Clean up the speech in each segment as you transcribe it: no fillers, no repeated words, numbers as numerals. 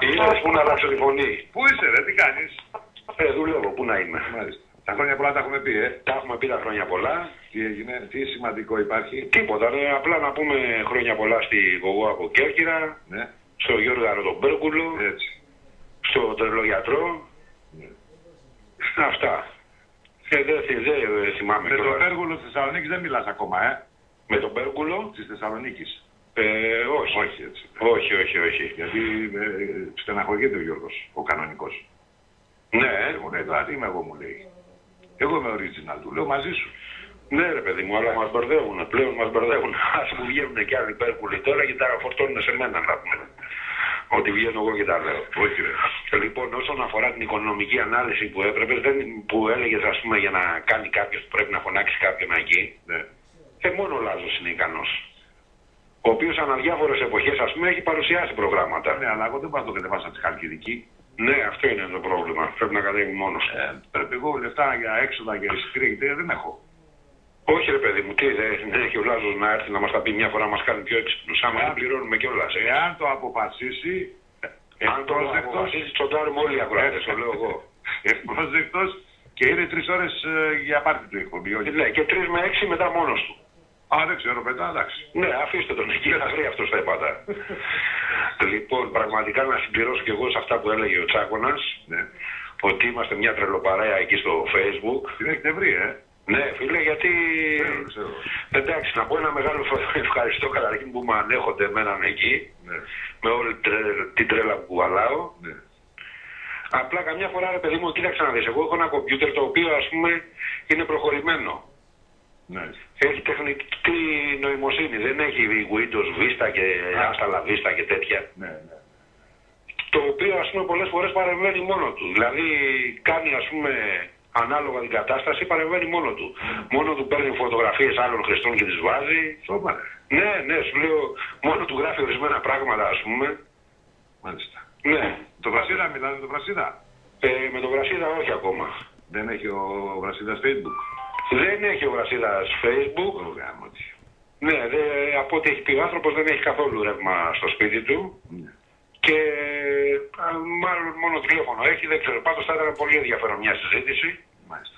Είδες που να αλλάξω τη φωνή. Πού είσαι, ρε, τι κάνεις? Δουλεύω, πού να είμαι. Μάλιστα. Τα χρόνια πολλά τα έχουμε πει, Τα έχουμε πει τα χρόνια πολλά. Τι έγινε, τι σημαντικό υπάρχει? Τίποτα, απλά να πούμε χρόνια πολλά στη Γογό από Κέρκυρα, Ναι. στο Γιώργαρο τον Μπέρκουλο, Έτσι. στο Τρελογιατρό. Ναι. Αυτά. Δεν θυμάμαι. Με τον Πέργουλο της Θεσσαλονίκης δεν μιλάς ακόμα, Με τον Πέργουλο? Της Θεσσαλονίκης. Όχι. Όχι, έτσι. Όχι. Γιατί στεναχωριέται ο Γιώργος, ο κανονικός. Ναι. Μου λέει, τώρα τι είμαι εγώ, μου λέει. Εγώ είμαι original, του λέω μαζί σου. Ναι, ρε παιδί μου, αλλά μας μπερδεύουν. Πλέον μας μπερδεύουν. Ας που βγαίνουν και άλλοι Πέρκουλοι τώρα και τα φορτώνουν σε μένα, να πούμε. Ότι βγαίνω εγώ και τα λέω. Όχι, ρε. Λοιπόν, όσον αφορά την οικονομική ανάλυση που έπρεπε, που έλεγες, ας πούμε, για να κάνει κάποιος που πρέπει να φωνάξει κάποιον εκεί, Ναι. μόνο ο Λάζος είναι ικανός. Ο οποίος ανά διάφορες εποχές, ας πούμε, έχει παρουσιάσει προγράμματα. Ναι, αλλά εγώ δεν πάω να το κατεβάσω τη Χαλκιδική. Ναι, αυτό είναι το πρόβλημα. Πρέπει να κατέβει μόνος. Πρέπει εγώ λεφτά για έξοδα, για εισιτήρια, γιατί δεν έχω. Όχι, ρε παιδί μου, τι δεν έχει ο Λάζος να έρθει να μας τα πει μια φορά, να μας κάνει πιο έξυπνους. Άμα δεν πληρώνουμε κιόλας. Εάν το αποφασίσει. Αν το αποφασίσει, τσοντάρουμε όλοι οι ακροατές, το λέω εγώ. Ευπρόσδεκτος και είναι 3 ώρες για πάρτι του εκπομπή. Ναι, και 3 με 6 μετά μόνος του. Δεν ξέρω, μετά, εντάξει. Ναι, αφήστε τον εκεί, θα βρει αυτός τα πάντα. Λοιπόν, πραγματικά να συμπληρώσω κι εγώ σε αυτά που έλεγε ο Τσάκωνας, Ναι. ότι είμαστε μια τρελοπαρέα εκεί στο Facebook. Την έχετε βρει, Ναι, φίλε, γιατί. Ξέρω. Εντάξει, να πω ένα μεγάλο ευχαριστώ καταρχήν που με ανέχονται εμέναν εκεί, Ναι. με όλη την τρέλα που κουβαλάω. Ναι. Απλά καμιά φορά, ρε παιδί μου, κοίταξε να δεις. Εγώ έχω ένα κομπιούτερ το οποίο, ας πούμε, είναι προχωρημένο. Ναι. Έχει τεχνητή νοημοσύνη. Δεν έχει Windows Vista και Astala Vista και τέτοια. Ναι. Το οποίο, ας πούμε, πολλές φορές παρεμβαίνει μόνο του. Δηλαδή, κάνει, ας πούμε, ανάλογα την κατάσταση, παρεμβαίνει μόνο του. Μόνο του παίρνει φωτογραφίες άλλων χρηστών και τις βάζει. Σώπα, Ναι, σου λέω, μόνο του γράφει ορισμένα πράγματα, ας πούμε. Μάλιστα. Ναι. Το Βρασίδα, μιλάνε το Βρασίδα. Με τον Βρασίδα όχι ακόμα. Δεν έχει ο Βρασίδας Facebook. Δεν έχει ο Βρασίδας Facebook. Ναι, από ό,τι έχει πει ο άνθρωπος δεν έχει καθόλου ρεύμα στο σπίτι του. Ναι. Και μάλλον μόνο τηλέφωνο έχει, δεν ξέρω. Πάντως θα ήταν πολύ ενδιαφέρον μια συζήτηση. Μάλιστα.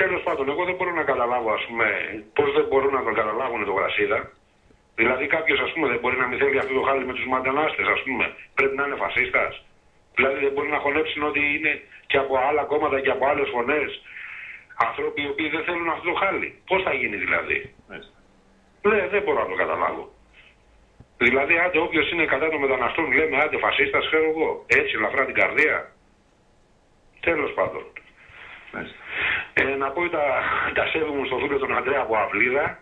Τέλος πάντων, εγώ δεν μπορώ να καταλάβω, ας πούμε, πώς δεν μπορούν να τον καταλάβουν το Βρασίδα. Δηλαδή κάποιος, ας πούμε, δεν μπορεί να μην θέλει αυτό το χάλι με τους μετανάστες, ας πούμε. Πρέπει να είναι φασίστας. Δηλαδή δεν μπορεί να χωνέψουν ότι είναι και από άλλα κόμματα και από άλλες φωνές άνθρωποι οι οποίοι δεν θέλουν αυτό το χάλι. Πώς θα γίνει δηλαδή. Ναι, δεν μπορώ να το καταλάβω. Δηλαδή, άντε όποιος είναι κατά των μεταναστών, λέμε άντε φασίστας, ξέρω εγώ. Έτσι, ελαφρά την καρδία. Τέλος πάντων. Να πω τα σέβη μου στο φίλο τον Αντρέα από Αυλίδα,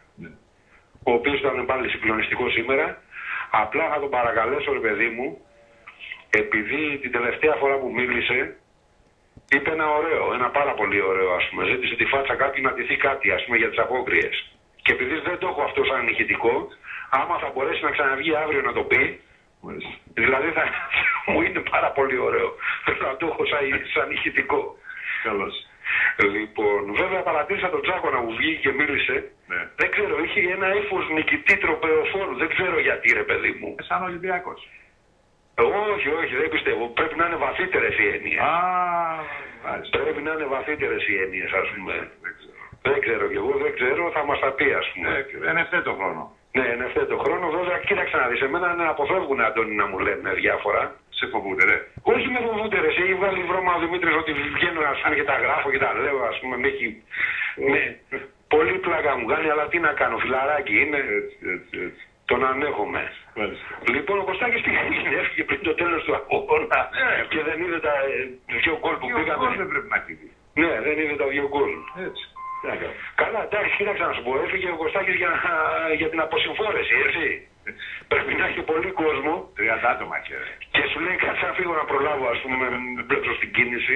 ο οποίος ήταν πάλι συγκλονιστικό σήμερα. Απλά θα τον παρακαλέσω, ρε παιδί μου, επειδή την τελευταία φορά που μίλησε, είπε ένα πάρα πολύ ωραίο, ας πούμε. Ζήτησε τη φάτσα κάποιου να ντυθεί κάτι, ας πούμε, για τις απόκριες. Και επειδή δεν το έχω αυτό σαν ηχητικό, άμα θα μπορέσει να ξαναβγεί αύριο να το πει, δηλαδή θα μου είναι πάρα πολύ ωραίο. Να το έχω σαν ηχητικό. Καλώς. Λοιπόν, βέβαια παρατήρησα τον Τσάκονα που βγήκε και μίλησε. Ναι. Δεν ξέρω, είχε ένα ύφος νικητή τροπεοφόρου. Δεν ξέρω γιατί, ρε παιδί μου. Σαν Ολυμπιακός. Όχι, δεν πιστεύω. Πρέπει να είναι βαθύτερες οι έννοιες. Πρέπει να είναι βαθύτερες οι έννοιες, ας πούμε. Δεν ξέρω κι εγώ, δεν ξέρω, θα μας τα πει, ας πούμε. Εν ευθέτω χρόνο. Ναι, εν ευθέτω χρόνο, βέβαια, κοίταξε να δεις. Εμένα να αποφεύγουν, Αντώνη, να μου λένε διάφορα. Σε φοβούνται, ρε. Όχι με φοβούνται, ρε. Έχει βγάλει βρώμα ο Δημήτρης ότι βγαίνω, ας πούμε, και τα γράφω και τα λέω, ας πούμε. Πολύ πλάκα μου κάνει, αλλά τι να κάνω, φιλαράκι είναι. Έτσι. Τον ανέχομαι. Λοιπόν, ο Κωστάκης τι έγινε, έφυγε πριν το τέλος του αγώνα και δεν είδε τα 2 γκολ που πήγαμε. Δεν πρέπει να κοιτεί. Ναι, δεν είδε τα 2 γκολ. Έτσι. Καλά, εντάξει, κοίταξε να σου πω, έφυγε ο Κωστάκης για την αποσυμφόρεση, έτσι. Πρέπει να έχει πολύ κόσμο. 30 άτομα είχε. Και σου λέει κάτσε να φύγω να προλάβω, ας πούμε, με μπλέξω στην κίνηση.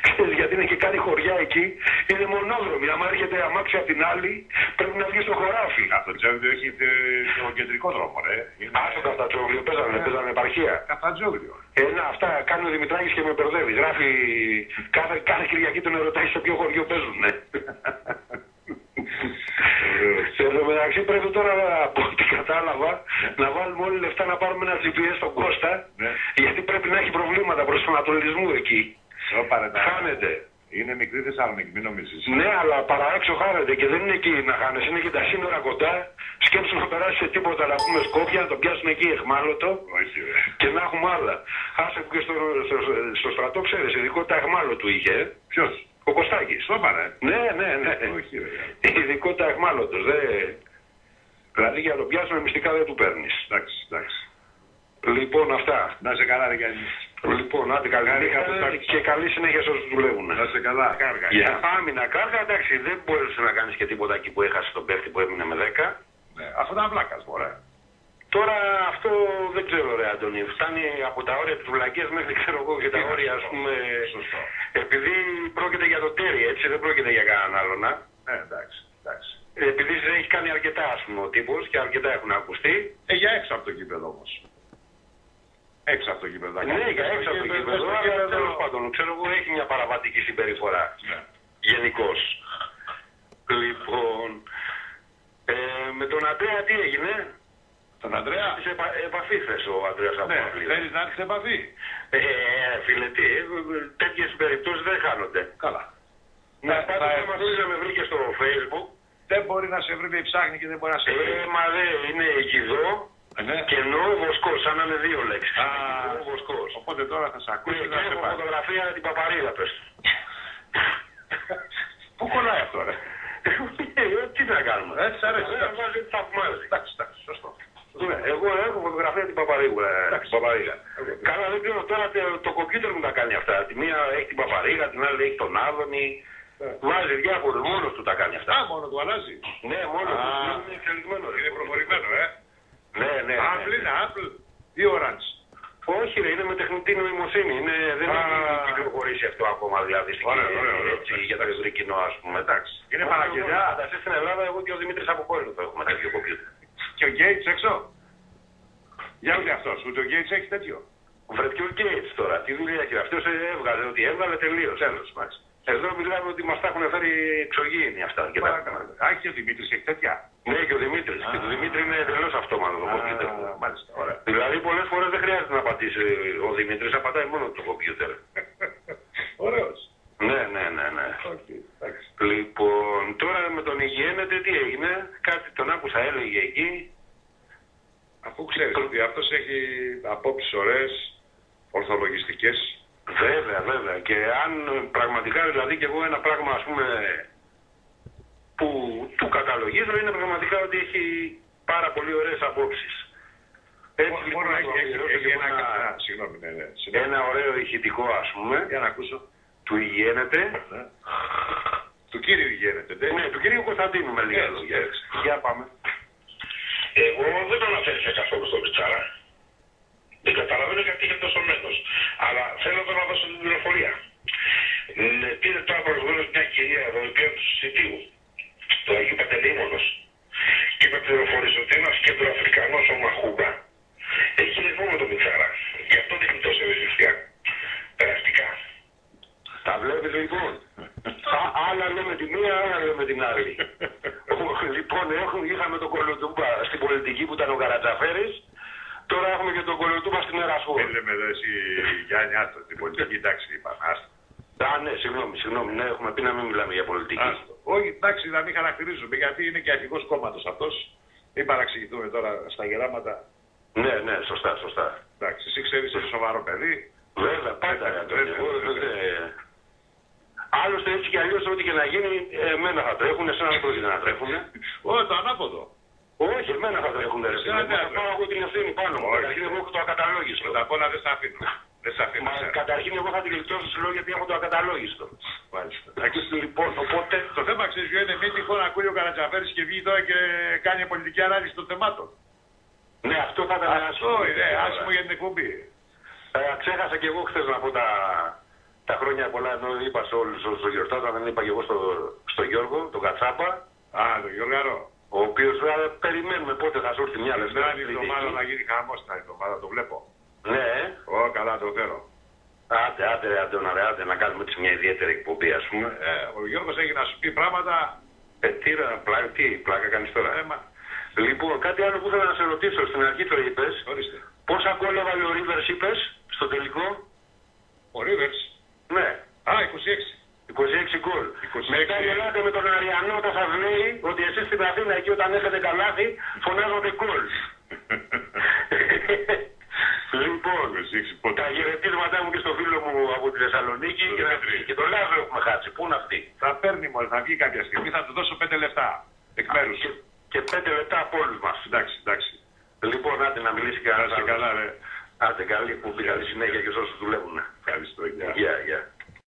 Ξέρεις, γιατί είναι και κάτι χωριά εκεί, είναι μονόδρομοι. Άμα έρχεται αμάξι απ' την άλλη, πρέπει να βγει στο χωράφι. Καφτατζόγλιο έχει το κεντρικό δρόμο, ρε. Στο Καφτατζόγλιο παίζανε επαρχία. Καφτατζόγλιο. Αυτά κάνει ο Δημητράκης και με μπερδεύει. Γράφει κάθε Κυριακή τον ερωτάει σε ποιο χωριό παίζουνε. Σε τω μεταξύ πρέπει τώρα από ό,τι κατάλαβα να βάλουμε όλοι λεφτά να πάρουμε ένα GPS στον Κώστα, γιατί πρέπει να έχει προβλήματα προς τον Ανατολισμό εκεί. Χάνεται. Είναι μικρή Θεσσαλονίκη, μην νομίζεις. Ναι, αλλά παραέξω χάνεται και δεν είναι εκεί να χάνεσαι, είναι και τα σύνορα κοντά. Σκέψου να περάσει σε τίποτα, να πούμε Σκόπια, να το πιάσουν εκεί εχμάλωτο και να έχουμε άλλα. Άσε που και στο στρατό, ξέρεις, ειδικότητα εχμάλωτου είχε. Ποιος? Ο Κωστάκης. Το πάρε. Ναι. Όχι, ειδικότητα εχμάλωτος. Δηλαδή για να το πιάσουμε μυστικά δεν του παίρνεις. Εντάξει. Λοιπόν, αυτά. Να σε καλά, ρε Γιάννη. Λοιπόν, άντε καλή νύχτα και καλή συνέχεια σε όσους δουλεύουν. Να σε καλά. Κάργα. Για άμυνα κάργα, εντάξει, δεν μπορείς να κάνεις και τίποτα εκεί που έχασε τον παίχτη που έμεινε με 10. Ναι, αυτό ήταν βλάκας, μωρέ. Τώρα αυτό δεν ξέρω, ρε Αντώνη. Φτάνει από τα όρια της βλακίας μέχρι ξέρω εγώ και τα όρια, ας πούμε. Σωστό. Επειδή πρόκειται για το τέρι, έτσι, δεν πρόκειται για κανέναν άλλον. Εντάξει. Επειδή έχει κάνει αρκετά, ας πούμε, ο τύπος και αρκετά έχουν ακουστεί. Για έξω από το γήπεδο όμως. Έξω από το γήπεδο. Ναι, για έξω από το γήπεδο, αλλά τέλος πάντων, ξέρω εγώ, έχει μια παραβατική συμπεριφορά. Ναι. Γενικώς. Λοιπόν, με τον Αντρέα τι έγινε? Τον Αντρέα. Σε επαφή θες ο Αντρέας από Ναι, θέλεις να έρθεις σε επαφή. Φίλε, τέτοιες περιπτώσεις δεν χάνονται. Καλά. Πάντως άμα θέλεις να με βρει και στο Facebook. Δεν μπορεί να σε βρει, ψάχνει και δεν μπορεί να σε βρει. Μα δεν είναι γιδό και νο βοσκός, σαν να είναι δύο λέξεις. Βοσκός. Οπότε τώρα θα σε ακούσει και έχω φωτογραφία την παπαρίλα, πες. Πού κολλάει αυτό, ρε? Τι να κάνουμε. Έτσι αρέσει. Βάζει θαυμάζει. Εντάξει, σωστό. Ναι, εγώ έχω φωτογραφία την παπαρίγουλα. Καλά, δεν ξέρω τώρα το κομπιούτερ μου τα κάνει αυτά. Τη μία έχει την παπαρίγα, την άλλη έχει τον Άδωνη. Βάζει διάφορους, μόνος του τα κάνει αυτά. Μόνο του αλλάζει. Ναι, μόνος του. Είναι εξελιγμένο. Είναι προχωρημένο, Ναι. Apple είναι Apple ή Orange? Όχι, ρε, είναι με τεχνητή νοημοσύνη. Δεν έχει κυκλοφορήσει αυτό ακόμα, δηλαδή για το ευρύ κοινό, ας πούμε. Εντάξει. Είναι παραγγελιά. Φανταστεί στην Ελλάδα, εγώ και ο Δημήτρης από κόρη το έχουμε τέτοιο κομπιούτερ. Και ο Gates έξω. Για ούτε αυτός, ούτε ο Gates έχει τέτοιο. Βρε και ο Gates τώρα, τι δουλειά έχει. Αυτός έβγαλε ό,τι έβγαλε, τελείως. Εδώ μιλάμε ότι μας τα έχουν φέρει εξωγήινοι αυτά. Α, και ο Δημήτρης έχει τέτοια. Ναι, και ο Δημήτρης. Και το Δημήτρη είναι εντελώς αυτόματο το κομπιούτερ. Μάλιστα, ωραία. Δηλαδή πολλές φορές δεν χρειάζεται να πατήσει ο Δημήτρης, απαντάει μόνο το κομπιούτερ. Ωραίος. Ναι. Okay, λοιπόν, τώρα με τον Υγιέννετε τι έγινε? Κάτι τον άκουσα έλεγε εκεί. Αφού ξέρεις ότι αυτός έχει απόψεις ωραίες, ορθολογιστικές. Βέβαια. Και αν πραγματικά δηλαδή και εγώ ένα πράγμα ας πούμε που του καταλογίζω είναι πραγματικά ότι έχει πάρα πολύ ωραίες απόψεις. Έτσι μόνο έχει ένα ωραίο ηχητικό ας πούμε. Για να ακούσω. Του Υγιέννετε. Του κύριου Υγιέννετε. Ναι, του κυρίου Κωνσταντίνου με λίγα λόγια. Για πάμε. Εγώ δεν τον αφαίρεσα καθόλου στο Πιτσάρα. Δεν καταλαβαίνω γιατί είναι τόσο μένος. Αλλά θέλω να δώσω την πληροφορία. Πήρε τώρα προηγούμενος μια κυρία εδώ, η οποία του Σιτίου, του Αγίου Παντελήμωνος, και με πληροφορήσε ότι ένας κεντροαφρικανός, ο Μαχούμπα, έχει ρυθμό με τον Πιτσάρα. Γι' αυτό δείχνει τόσο ευαισθησία. Περαστικά. Τα βλέπεις λοιπόν. Άλλα λέμε τη μία, άλλα λέμε την άλλη. Λοιπόν, είχαμε τον Κολοτούμπα στην πολιτική που ήταν ο Καρατζαφέρης. Τώρα έχουμε και τον Κολοτούμπα στην Ερασχό. Δεν λέμε εδώ εσύ Γιάννη, άστο στην πολιτική, εντάξει, είπαμε, άστο. Ναι, συγγνώμη, ναι, έχουμε πει να μην μιλάμε για πολιτική. Όχι, εντάξει, να μην χαρακτηρίζουμε, γιατί είναι και αρχηγός κόμματος αυτός. Μην παραξηγηθούμε τώρα στα γεράματα. Ναι, σωστά. Εντάξει, εσύ ξέρεις, είσαι σοβαρό παιδί. Βέβαια, πάντα. Άλλωστε έτσι κι αλλιώς ό,τι και να γίνει, εμένα θα τρέχουν, εσένα δεν πρόκειται να τρέχουν. Όχι, το ανάποδο. Όχι, εμένα θα τρέχουν. Θα πάω εγώ την ευθύνη πάνω μου. Καταρχήν εγώ έχω το ακαταλόγιστο. Πρώτα απ' όλα δεν σε αφήνω. Καταρχήν εγώ θα τη γλιτώσω σου λέω γιατί έχω το ακαταλόγιστο. Μάλιστα. Λοιπόν, οπότε. Το θέμα ξέρεις ποιο είναι, μην τυχόν ακούει ο Καρατζαφέρης και βγει τώρα και κάνει πολιτική ανάλυση των θεμάτων. Ναι, αυτό θα ήταν άσχημο για την εκπομπή. Ξέχασα και εγώ χθες να πω τα χρόνια πολλά, ενώ είπα σε όλους όσους γιορτάζαν, δεν είπα και εγώ στο Γιώργο, τον Κατσάπα. Τον Γιώργαρο. Ο οποίος περιμένουμε πότε θα σου έρθει μια λεπτά. Την εβδομάδα να γίνει χαμός την εβδομάδα, το βλέπω. Ναι. Καλά το θέλω. Άντε να κάνουμε έτσι μια ιδιαίτερη εκπομπή, ας πούμε. Ο Γιώργος έχει να σου πει πράγματα. Τι πλάκα κάνεις τώρα. Λοιπόν, κάτι άλλο που ήθελα να σε ρωτήσω, στην αρχή το είπες. Ορίστε. Πόσα γκολ έβαλε ο Ρίβερς, είπες, στο τελικό? Ο Ρίβερς. Ναι. Α, 26. 26 γκολ. 26. Μετά γελάτε με τον Αριανό όταν σας λέει ότι εσείς στην Αθήνα εκεί όταν έχετε καλάθι φωνάζονται γκολ. Λοιπόν, τα χαιρετίσματά μου και στο φίλο μου από τη Θεσσαλονίκη και τον Λάζο έχουμε χάσει. Πού είναι αυτή? Θα παίρνει μόλις, θα βγει κάποια στιγμή, θα του δώσω 5 λεπτά. Εκ μέρους. Και 5 λεπτά από όλους μας. Εντάξει, εντάξει. Λοιπόν, άντε να μιλήσει κανένας. Καλά, ρε. Άντε, καλή εκπομπή, καλή συνέχεια και σε όσους δουλεύουν. Ευχαριστώ, γεια. Γεια.